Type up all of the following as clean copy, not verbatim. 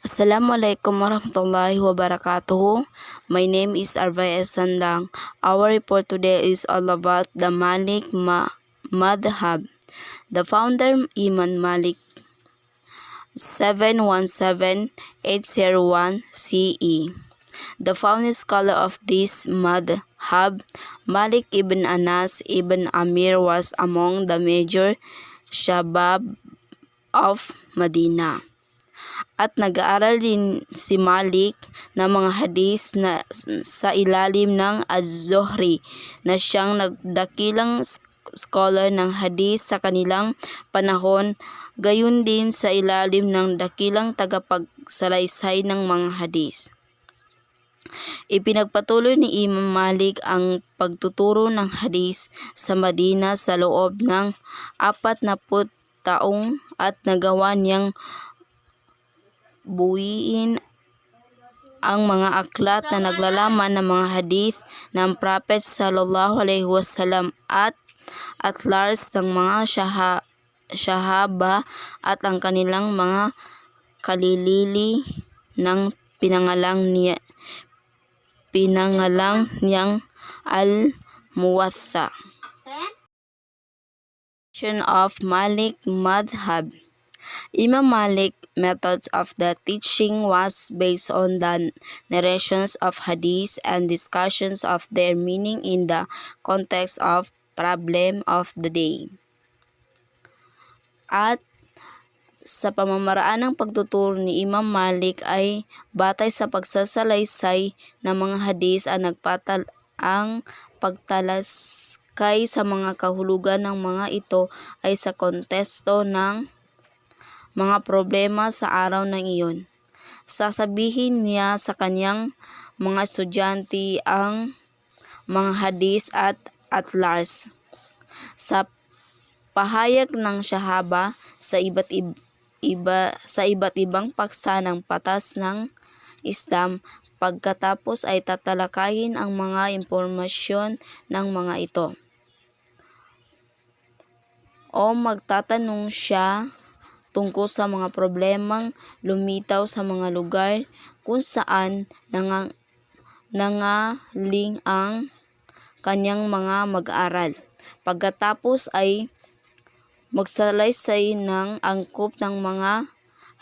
Assalamualaikum warahmatullahi wabarakatuh. My name is Arvay S. Sandang. Our report today is all about the Malik Madhab. The founder Imam Malik 717-801 CE. The founding scholar of this madhab, Malik ibn Anas ibn Amir, was among the major shabab of Medina. At nag-aaral din si Malik ng mga hadis na sa ilalim ng Az-Zuhri na siyang nagdakilang scholar ng hadis sa kanilang panahon, gayon din sa ilalim ng dakilang tagapagsalaysay ng mga hadis. Ipinagpatuloy ni Imam Malik ang pagtuturo ng hadis sa Madina sa loob ng 40 taong at nagawa niyang buuin ang mga aklat na naglalaman ng mga hadith ng Prophet sallallahu alaihi wasallam at atlars ng mga syahaba at ang kanilang mga kalilili ng pinangalang niyang Al-Muwatta. Of Malik Madhab. Imam Malik methods of the teaching was based on the narrations of hadith and discussions of their meaning in the context of problem of the day. At sa pamamaraan ng pagtuturo ni Imam Malik ay batay sa pagsasalaysay ng mga hadith ang pagtalaskay sa mga kahulugan ng mga ito ay sa konteksto ng mga problema sa araw ng iyon. Sasabihin niya sa kanyang mga estudyante ang mga hadis at atlars. Sa pahayag ng syahaba sa iba't ibang paksa ng patas ng Islam, pagkatapos ay tatalakayin ang mga impormasyon ng mga ito. O magtatanong siya tungkol sa mga problemang lumitaw sa mga lugar kung saan nangaling ang kanyang mga mag-aaral. Pagkatapos ay magsalaysay ng angkop ng mga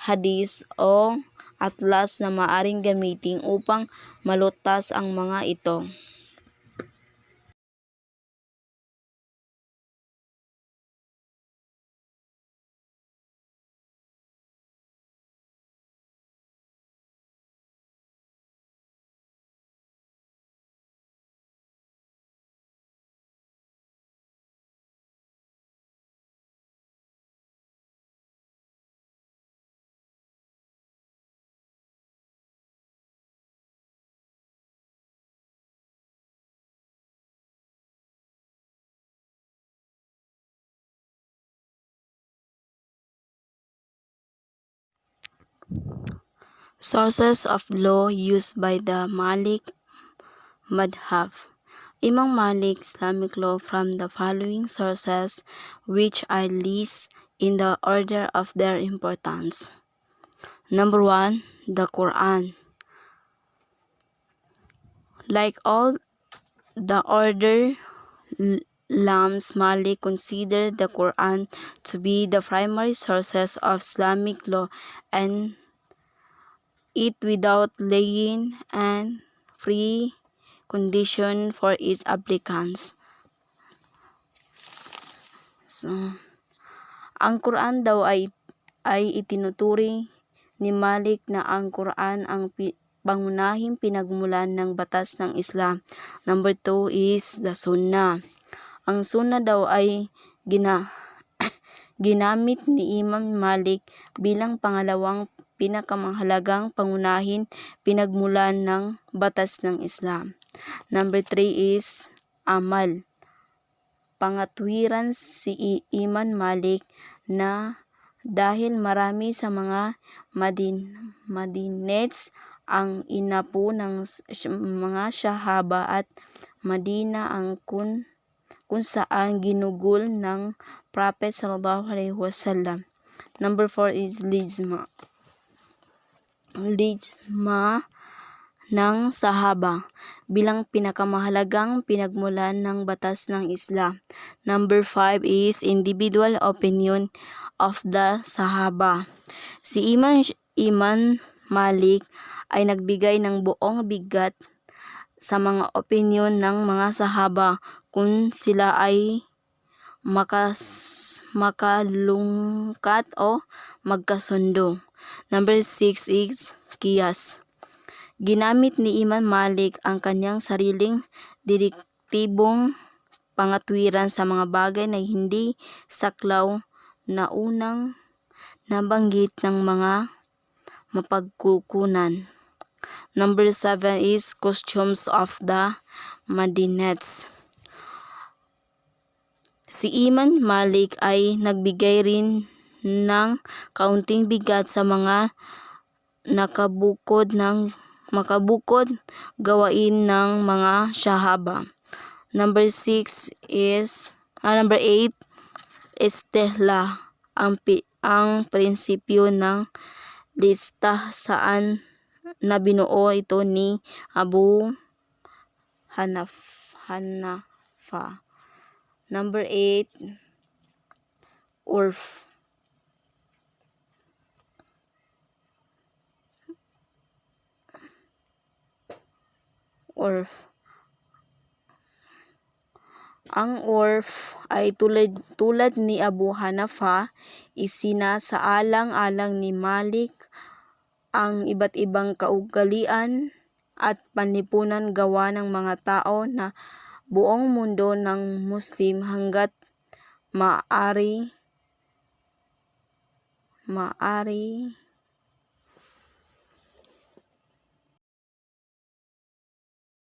hadis o atlas na maaring gamitin upang malutas ang mga ito. Sources of law used by the Malik Madhab. Imam Malik Islamic law from the following sources, which are listed in the order of their importance. Number 1, the Quran. Like all the order Lams, Malik considered the Quran to be the primary sources of Islamic law and it without laying and free condition for its applicants. So, ang Quran daw ay itinuturing ni Malik na ang Quran ang pangunahing pinagmulan ng batas ng Islam. Number 2 is the Sunnah. Ang Sunnah daw ay ginamit ni Imam Malik bilang pangalawang pinakamahalagang pangunahing pinagmulan ng batas ng Islam. Number 3 is amal. Pangatwiran si Imam Malik na dahil marami sa mga Madinets ang inapo ng mga syahaba at Madina ang kung saan ginugol ng Prophet sallallahu alaihi wasallam. Number 4 is Lijma. lijma ng Sahaba bilang pinakamahalagang pinagmulan ng batas ng Islam. Number 5 is individual opinion of the Sahaba. Si Imam Malik ay nagbigay ng buong bigat sa mga opinion ng mga Sahaba kung sila ay makalungkat o magkasundo. Number 6 is Qiyas. Ginamit ni Imam Malik ang kanyang sariling direktibong pangatwiran sa mga bagay na hindi saklaw na unang nabanggit ng mga mapagkukunan. Number 7 is Customs of the Madinates. Si Imam Malik ay nagbigay rin ng kaunting bigat sa mga makabukod gawain ng mga Sahaba. Number 8 istihla, ang prinsipyo ng lista saan na binuo ito ni Abu Hanafa. Number 8 urf. Ang urf ay tulad ni Abu Hanafa, isinasaalang-alang ni Malik ang iba't ibang kaugalian at panlipunan gawa ng mga tao na buong mundo ng Muslim hanggat maaari